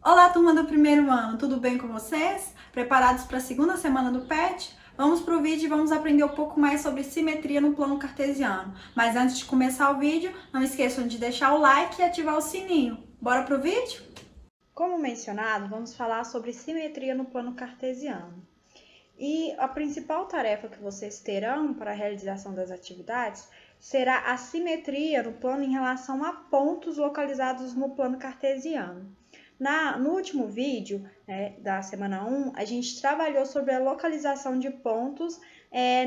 Olá, turma do primeiro ano, tudo bem com vocês? Preparados para a segunda semana do PET? Vamos para o vídeo e vamos aprender um pouco mais sobre simetria no plano cartesiano. Mas antes de começar o vídeo, não esqueçam de deixar o like e ativar o sininho. Bora pro vídeo? Como mencionado, vamos falar sobre simetria no plano cartesiano. E a principal tarefa que vocês terão para a realização das atividades será a simetria no plano em relação a pontos localizados no plano cartesiano. No último vídeo, da semana 1, a gente trabalhou sobre a localização de pontos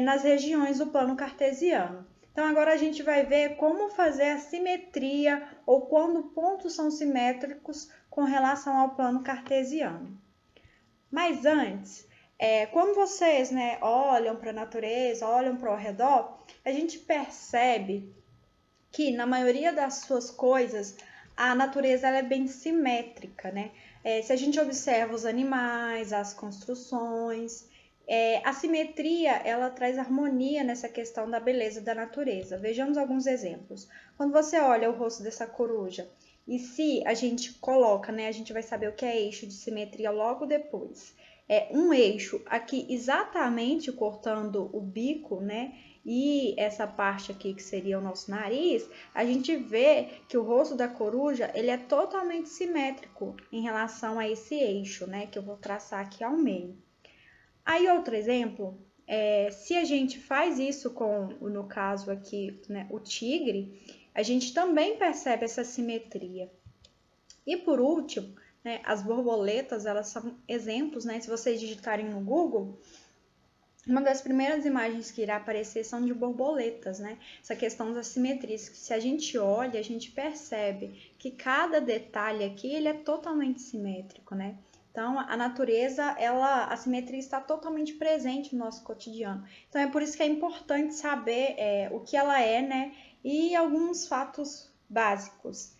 nas regiões do plano cartesiano. Então, agora a gente vai ver como fazer a simetria ou quando pontos são simétricos com relação ao plano cartesiano. Mas antes, quando vocês olham para a natureza, olham para o redor, a gente percebe que na maioria das suas coisas, a natureza ela é bem simétrica, né? Se a gente observa os animais, as construções, a simetria ela traz harmonia nessa questão da beleza da natureza. Vejamos alguns exemplos. Quando você olha o rosto dessa coruja, e se a gente coloca, a gente vai saber o que é eixo de simetria logo depois. Um eixo aqui exatamente cortando o bico, e essa parte aqui que seria o nosso nariz, a gente vê que o rosto da coruja ele é totalmente simétrico em relação a esse eixo, que eu vou traçar aqui ao meio. Aí outro exemplo, se a gente faz isso com, no caso aqui, o tigre, a gente também percebe essa simetria. E por último, as borboletas, elas são exemplos, se vocês digitarem no Google, uma das primeiras imagens que irá aparecer são de borboletas, Essa questão das simetrias, que se a gente olha, a gente percebe que cada detalhe aqui, ele é totalmente simétrico, Então, a natureza, a simetria está totalmente presente no nosso cotidiano. Então, é por isso que é importante saber o que ela é, e alguns fatos básicos.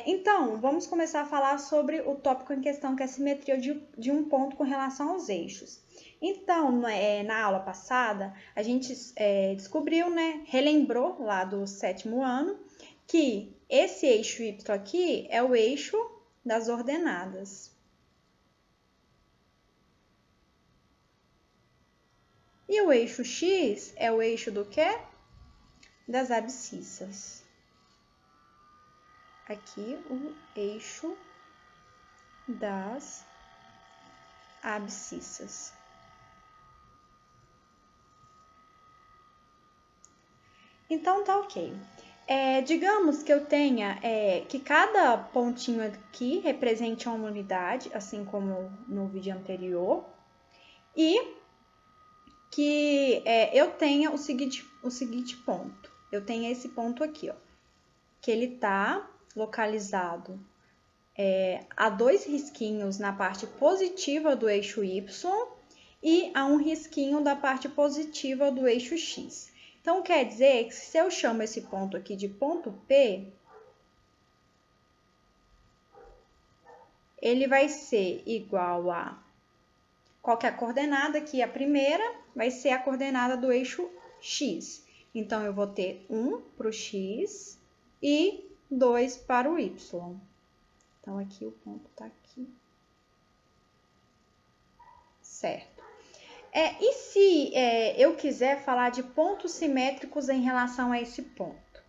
Então, vamos começar a falar sobre o tópico em questão, que é a simetria de um ponto com relação aos eixos. Então, na aula passada, a gente descobriu, relembrou lá do 7º ano, que esse eixo Y aqui é o eixo das ordenadas. E o eixo X é o eixo do quê? Das abscissas. Aqui o eixo das abscissas. Então, tá ok. Digamos que eu tenha que cada pontinho aqui represente uma unidade, assim como no vídeo anterior, e que eu tenha o seguinte ponto. Eu tenho esse ponto aqui, ó, que ele tá localizado a 2 risquinhos na parte positiva do eixo Y e a 1 risquinho da parte positiva do eixo X. Então, quer dizer que se eu chamo esse ponto aqui de ponto P, ele vai ser igual a... Qual que é a coordenada aqui? A primeira vai ser a coordenada do eixo X. Então, eu vou ter 1 para o X e 2 para o Y. Então, aqui o ponto está aqui. Certo. E se eu quiser falar de pontos simétricos em relação a esse ponto?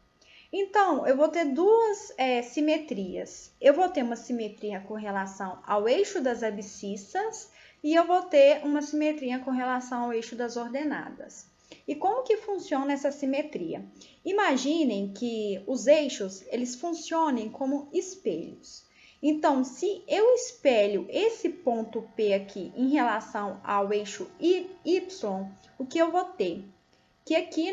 Então, eu vou ter duas simetrias. Eu vou ter uma simetria com relação ao eixo das abscissas e eu vou ter uma simetria com relação ao eixo das ordenadas. E como que funciona essa simetria? Imaginem que os eixos, eles funcionem como espelhos. Então, se eu espelho esse ponto P aqui em relação ao eixo Y, o que eu vou ter? Que aqui,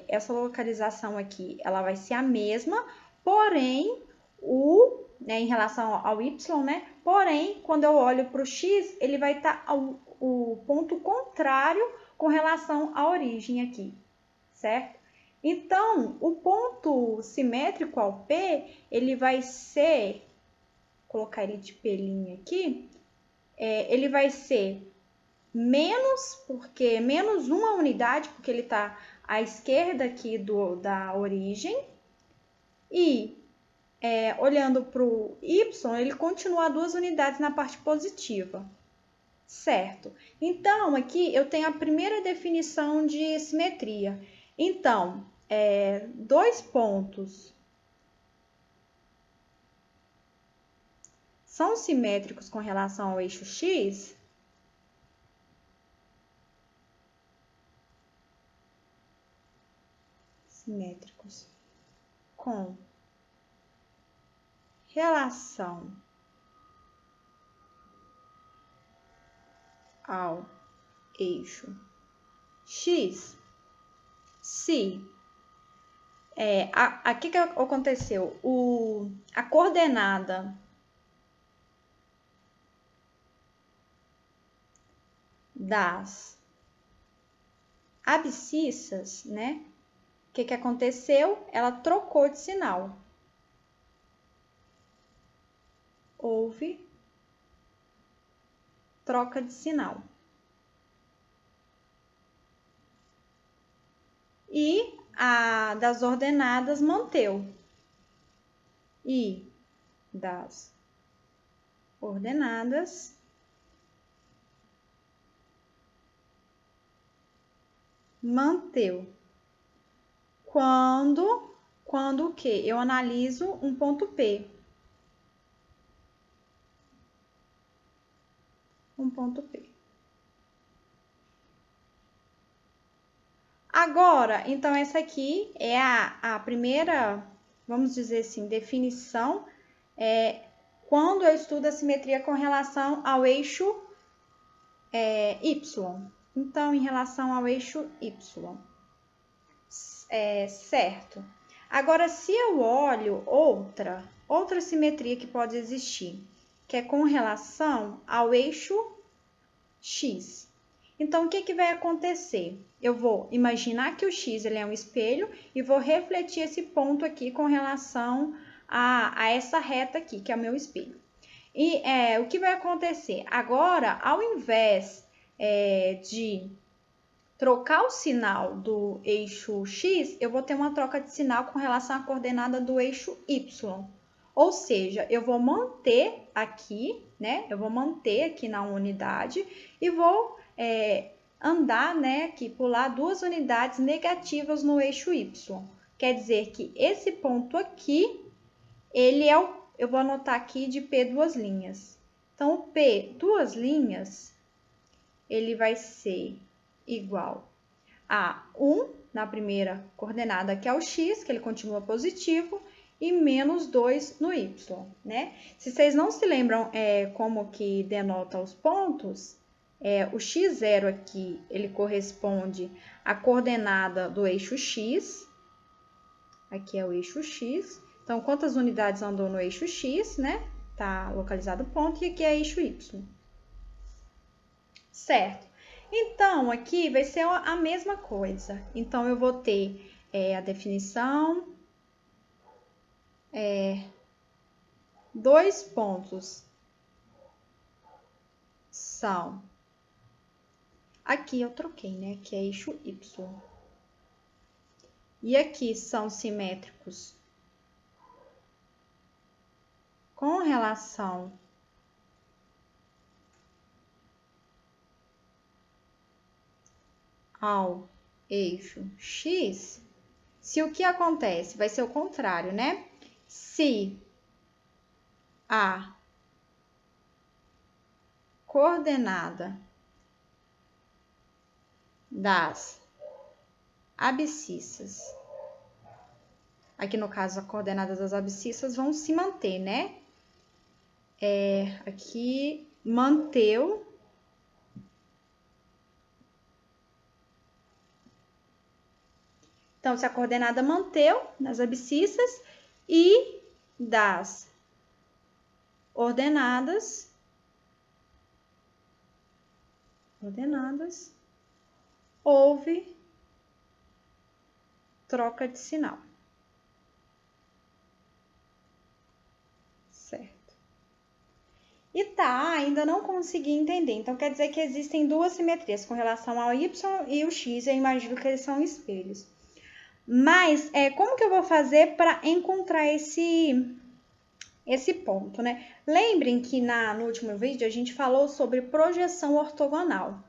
essa localização aqui, ela vai ser a mesma, porém, em relação ao Y, porém, quando eu olho para o X, ele vai estar o ponto contrário com relação à origem aqui, certo? Então, o ponto simétrico ao P, ele vai ser... colocar ele de pelinho aqui, ele vai ser menos uma unidade, porque ele está à esquerda aqui da origem, e olhando para o y, ele continua a 2 unidades na parte positiva. Certo? Então, aqui eu tenho a primeira definição de simetria. Então, 2 pontos são simétricos com relação ao eixo x, simétricos com relação ao eixo x, se aqui que aconteceu, a coordenada das abscissas, né? O que aconteceu? Ela trocou de sinal. Houve troca de sinal. E a das ordenadas manteve. E das ordenadas manteve. Quando o quê? Eu analiso um ponto P. Um ponto P. Agora, então, essa aqui é a primeira, vamos dizer assim, definição, quando eu estudo a simetria com relação ao eixo Y. Então, em relação ao eixo Y. Certo. Agora, se eu olho outra simetria que pode existir, que é com relação ao eixo X. Então, o que vai acontecer? Eu vou imaginar que o X ele é um espelho e vou refletir esse ponto aqui com relação a essa reta aqui, que é o meu espelho. E o que vai acontecer? Agora, ao invés de trocar o sinal do eixo X, eu vou ter uma troca de sinal com relação à coordenada do eixo Y. Ou seja, eu vou manter aqui, né? Eu vou manter aqui na unidade e vou andar, né? Aqui, pular 2 unidades negativas no eixo Y. Quer dizer que esse ponto aqui, ele eu vou anotar aqui de P 2 linhas. Então, o P 2 linhas, ele vai ser igual a 1 na primeira coordenada, que é o X, que ele continua positivo, e menos 2 no Y, né? Se vocês não se lembram como que denota os pontos, o x0 aqui, ele corresponde à coordenada do eixo X. Aqui é o eixo X. Então, quantas unidades andou no eixo X, né? Tá localizado o ponto, e aqui é eixo Y. Certo. Então, aqui vai ser a mesma coisa. Então, eu vou ter a definição, 2 pontos são, aqui eu troquei, né, que é eixo Y. E aqui são simétricos com relação ao eixo X. Se o que acontece? Vai ser o contrário, né? Se a coordenada das abscissas, aqui no caso a coordenada das abscissas vão se manter, né? Aqui manteve. Então, se a coordenada manteve nas abscissas e das ordenadas houve troca de sinal. Certo. E ainda não consegui entender. Então, quer dizer que existem 2 simetrias com relação ao Y e o X. Eu imagino que eles são espelhos. Mas, como que eu vou fazer para encontrar esse esse ponto, né? Lembrem que no último vídeo a gente falou sobre projeção ortogonal.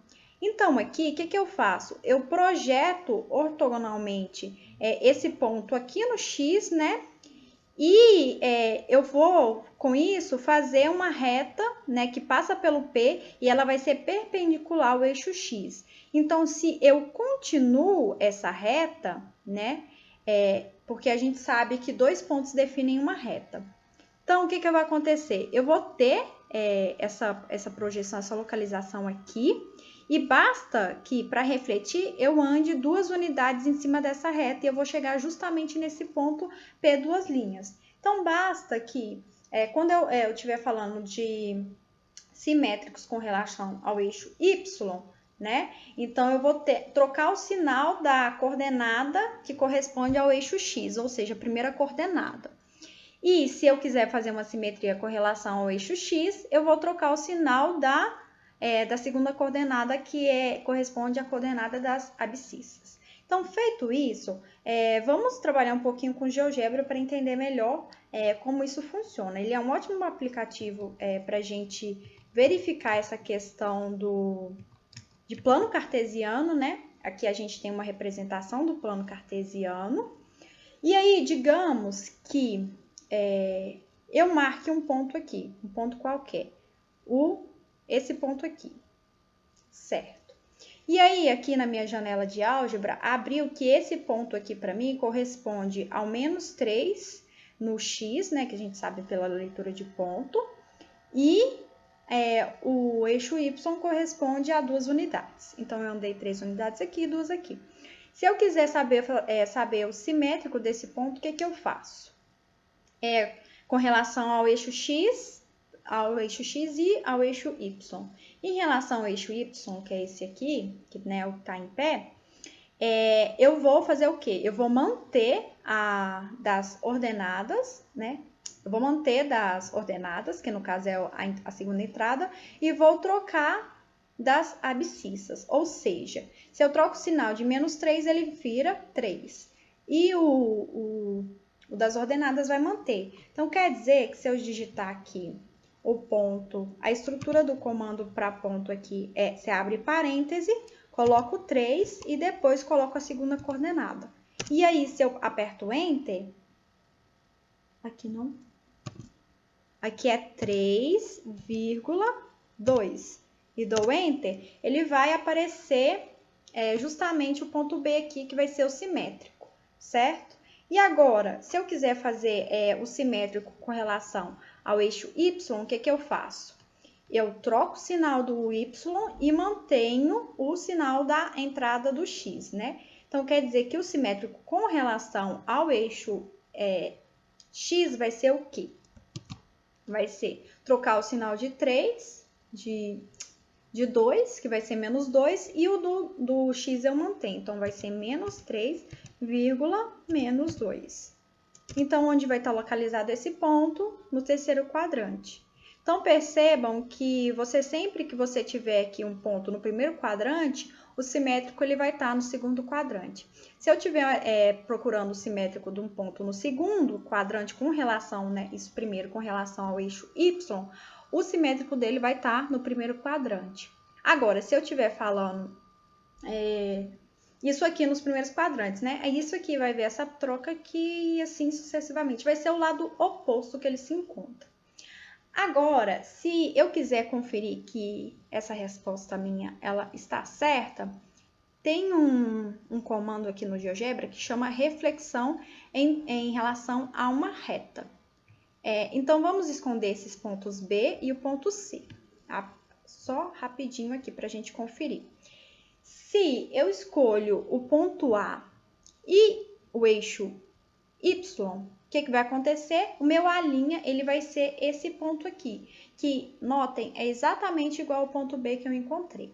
Então, aqui, o que eu faço? Eu projeto ortogonalmente esse ponto aqui no X, né? E eu vou, com isso, fazer uma reta, né, que passa pelo P e ela vai ser perpendicular ao eixo X. Então, se eu continuo essa reta, né, porque a gente sabe que dois pontos definem uma reta. Então, o que vai acontecer? Eu vou ter essa projeção, essa localização aqui, e basta que, para refletir, eu ande 2 unidades em cima dessa reta e eu vou chegar justamente nesse ponto P duas linhas. Então, basta que, quando eu estiver falando de simétricos com relação ao eixo Y, né? Então, eu vou trocar o sinal da coordenada que corresponde ao eixo X, ou seja, a primeira coordenada. E se eu quiser fazer uma simetria com relação ao eixo X, eu vou trocar o sinal da segunda coordenada, que corresponde à coordenada das abscissas. Então, feito isso, vamos trabalhar um pouquinho com GeoGebra para entender melhor como isso funciona. Ele é um ótimo aplicativo para a gente verificar essa questão de plano cartesiano, né? Aqui a gente tem uma representação do plano cartesiano. E aí, digamos que eu marque um ponto aqui, um ponto qualquer, esse ponto aqui, certo? E aí, aqui na minha janela de álgebra, abriu que esse ponto aqui para mim corresponde ao menos 3 no X, né, que a gente sabe pela leitura de ponto, e o eixo Y corresponde a 2 unidades. Então, eu andei 3 unidades aqui e 2 aqui. Se eu quiser saber o simétrico desse ponto, o que eu faço? Com relação ao eixo X e ao eixo Y. Em relação ao eixo Y, que é esse aqui, que né, está em pé, eu vou fazer o quê? Eu vou manter das ordenadas, né? Eu vou manter das ordenadas, que no caso é a segunda entrada, e vou trocar das abscissas. Ou seja, se eu troco o sinal de -3, ele vira 3. E o das ordenadas vai manter. Então, quer dizer que se eu digitar aqui o ponto, a estrutura do comando para ponto aqui você abre parêntese, coloco 3 e depois coloco a segunda coordenada. E aí, se eu aperto Enter, aqui não, aqui é 3,2 e dou Enter, ele vai aparecer justamente o ponto B aqui, que vai ser o simétrico, certo? E agora, se eu quiser fazer o simétrico com relação ao eixo Y, o que eu faço? Eu troco o sinal do Y e mantenho o sinal da entrada do X, né? Então, quer dizer que o simétrico com relação ao eixo X vai ser o quê? Vai ser trocar o sinal de 3, de 2, que vai ser -2, e o do X eu mantenho. Então, vai ser -3, -2. Então, onde vai estar localizado esse ponto? No terceiro quadrante. Então, percebam que sempre que você tiver aqui um ponto no primeiro quadrante, o simétrico ele vai estar no segundo quadrante. Se eu estiver procurando o simétrico de um ponto no segundo quadrante com relação, né, isso primeiro com relação ao eixo Y, o simétrico dele vai estar no primeiro quadrante. Agora, se eu estiver falando isso aqui nos primeiros quadrantes, né? Isso aqui vai ver essa troca aqui e assim sucessivamente. Vai ser o lado oposto que ele se encontra. Agora, se eu quiser conferir que essa resposta minha ela está certa, tem um comando aqui no GeoGebra que chama reflexão em relação a uma reta. Então, vamos esconder esses pontos B e o ponto C. Tá? Só rapidinho aqui para a gente conferir. Se eu escolho o ponto A e o eixo Y, o que vai acontecer? O meu A', ele vai ser esse ponto aqui, que, notem, é exatamente igual ao ponto B que eu encontrei.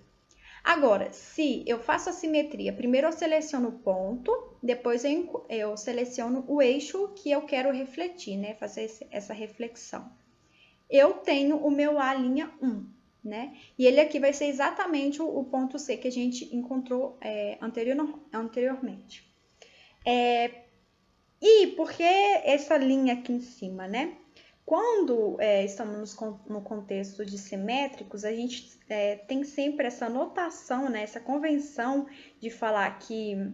Agora, se eu faço a simetria, primeiro eu seleciono o ponto, depois eu seleciono o eixo que eu quero refletir, né? Fazer essa reflexão. Eu tenho o meu A'1. Né? E ele aqui vai ser exatamente o ponto C que a gente encontrou anteriormente. E por que essa linha aqui em cima, né? Quando estamos no contexto de simétricos, a gente tem sempre essa notação, né, essa convenção de falar que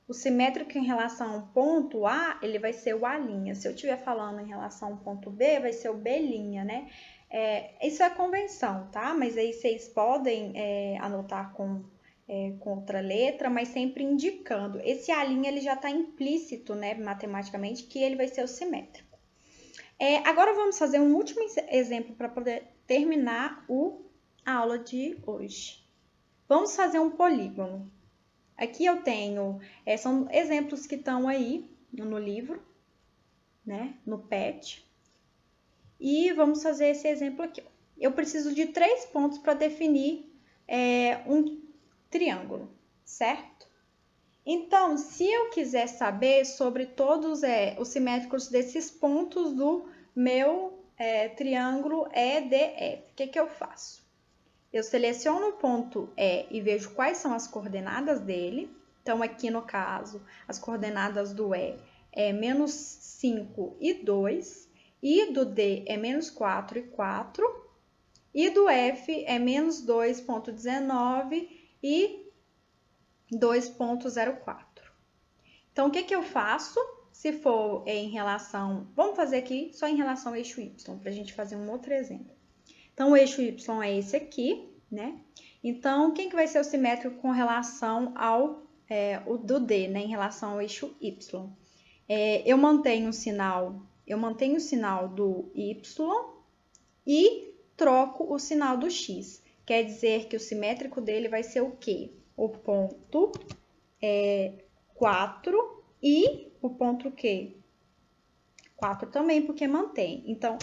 o simétrico em relação a um ponto A, ele vai ser o A'. Se eu estiver falando em relação a um ponto B, vai ser o B', né? Isso é convenção, tá? Mas aí vocês podem anotar com outra letra, mas sempre indicando. Esse A' ele já está implícito, né, matematicamente, que ele vai ser o simétrico. Agora vamos fazer um último exemplo para poder terminar a aula de hoje. Vamos fazer um polígono. Aqui eu tenho, são exemplos que estão aí no livro, né, no PET. E vamos fazer esse exemplo aqui. Eu preciso de 3 pontos para definir um triângulo, certo? Então, se eu quiser saber sobre todos os simétricos desses pontos do meu triângulo EDF, o que eu faço? Eu seleciono o ponto E e vejo quais são as coordenadas dele. Então, aqui no caso, as coordenadas do E é menos 5 e 2, e do D é menos 4 e 4, e do F é menos 2,19 e 2,04. Então, o que eu faço? Se for em relação... Vamos fazer aqui só em relação ao eixo Y, para a gente fazer um outro exemplo. Então, o eixo Y é esse aqui, né? Então, quem que vai ser o simétrico com relação ao o do D, né? Em relação ao eixo Y? Eu mantenho o sinal do Y e troco o sinal do X. Quer dizer que o simétrico dele vai ser o quê? O ponto 4 e o ponto quê? 4 também, porque mantém. Então,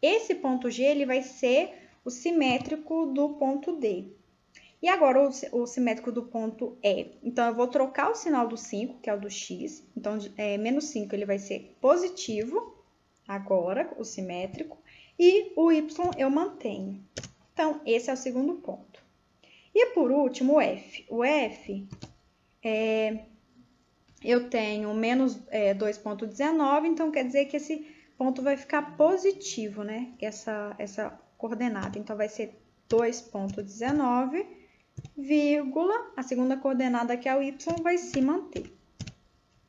esse ponto G ele vai ser o simétrico do ponto D. E agora o simétrico do ponto E. Então, eu vou trocar o sinal do 5, que é o do X. Então, menos 5 ele vai ser positivo, agora, o simétrico. E o Y eu mantenho. Então, esse é o segundo ponto. E por último, o F. O F, eu tenho menos 2,19, então quer dizer que esse ponto vai ficar positivo, né? Essa coordenada. Então, vai ser 2,19, vírgula, a segunda coordenada que é o Y vai se manter,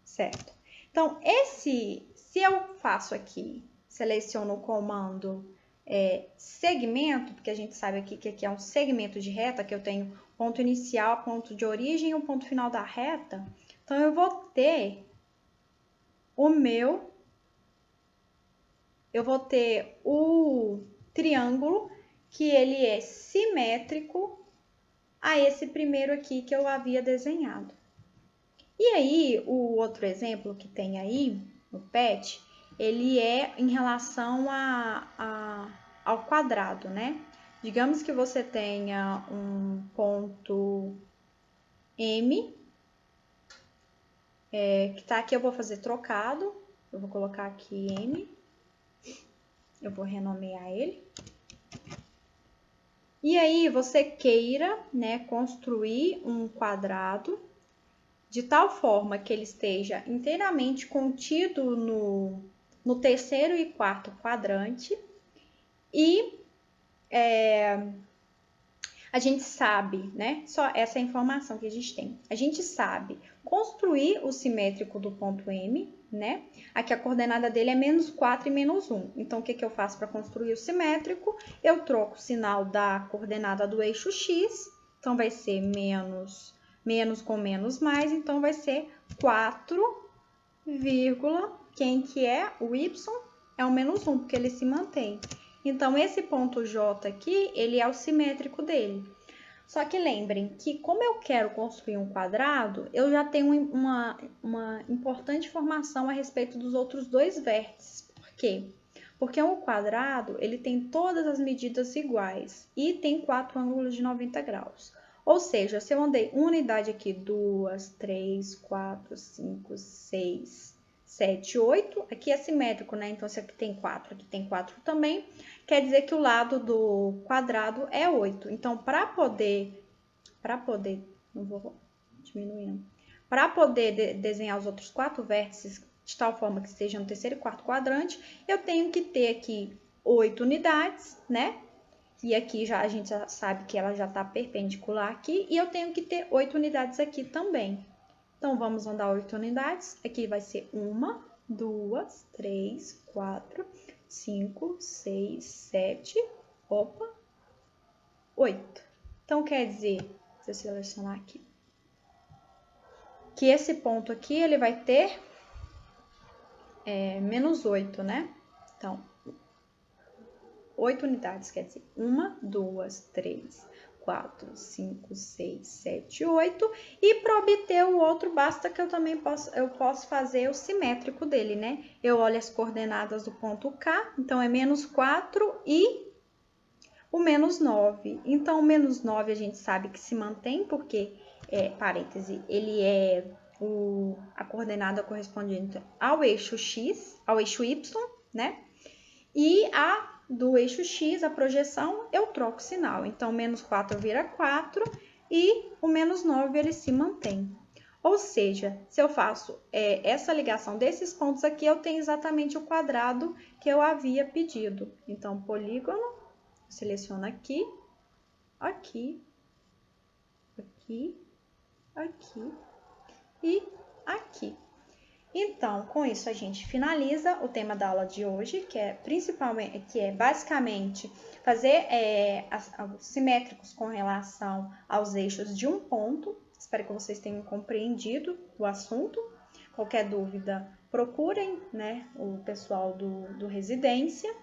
certo? Então, se eu faço aqui, seleciono o comando segmento, porque a gente sabe aqui que aqui é um segmento de reta, que eu tenho ponto inicial, ponto de origem e o ponto final da reta. Então, eu vou ter o triângulo que ele é simétrico a esse primeiro aqui que eu havia desenhado. E aí, o outro exemplo que tem aí no PET, ele é em relação ao quadrado, né? Digamos que você tenha um ponto M, que tá aqui, eu vou fazer trocado, eu vou colocar aqui M, eu vou renomear ele. E aí, você queira, né, construir um quadrado de tal forma que ele esteja inteiramente contido no terceiro e quarto quadrante. E a gente sabe, né? Só essa é a informação que a gente tem. A gente sabe construir o simétrico do ponto M, né? Aqui a coordenada dele é menos 4 e menos 1. Então, o que eu faço para construir o simétrico? Eu troco o sinal da coordenada do eixo X. Então, vai ser menos com menos mais. Então, vai ser 4, quem que é? O Y é o menos 1, porque ele se mantém. Então, esse ponto J aqui, ele é o simétrico dele. Só que lembrem que, como eu quero construir um quadrado, eu já tenho uma importante informação a respeito dos outros dois vértices. Por quê? Porque um quadrado, ele tem todas as medidas iguais e tem 4 ângulos de 90 graus. Ou seja, se eu andei uma unidade aqui, 2, 3, 4, 5, 6, 7, 8, aqui é simétrico, né? Então, se aqui tem 4, aqui tem 4 também, quer dizer que o lado do quadrado é 8. Então, para poder, não vou diminuindo, para poder desenhar os outros 4 vértices de tal forma que esteja no terceiro e quarto quadrante, eu tenho que ter aqui 8 unidades, né? E aqui já a gente já sabe que ela já está perpendicular aqui, e eu tenho que ter 8 unidades aqui também. Então, vamos andar 8 unidades. Aqui vai ser 1, 2, 3, 4, 5, 6, 7, 8. Então, quer dizer, se eu selecionar aqui, que esse ponto aqui, ele vai ter menos 8, né? Então, 8 unidades, quer dizer, 1, 2, 3, 4, 5, 6, 7, 8. E para obter o outro, basta que eu posso fazer o simétrico dele, né? Eu olho as coordenadas do ponto K, então é menos 4 e o menos 9. Então, o menos 9 a gente sabe que se mantém, porque, parêntese, ele é a coordenada correspondente ao eixo X, ao eixo Y, né? E a do eixo X, a projeção, eu troco o sinal. Então, menos 4 vira 4 e o menos 9 ele se mantém. Ou seja, se eu faço essa ligação desses pontos aqui, eu tenho exatamente o quadrado que eu havia pedido. Então, polígono, seleciono aqui, aqui, aqui, aqui e aqui. Então, com isso a gente finaliza o tema da aula de hoje, que é basicamente fazer os simétricos com relação aos eixos de um ponto. Espero que vocês tenham compreendido o assunto. Qualquer dúvida, procurem, né, o pessoal do Residência,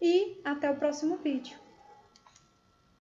e até o próximo vídeo.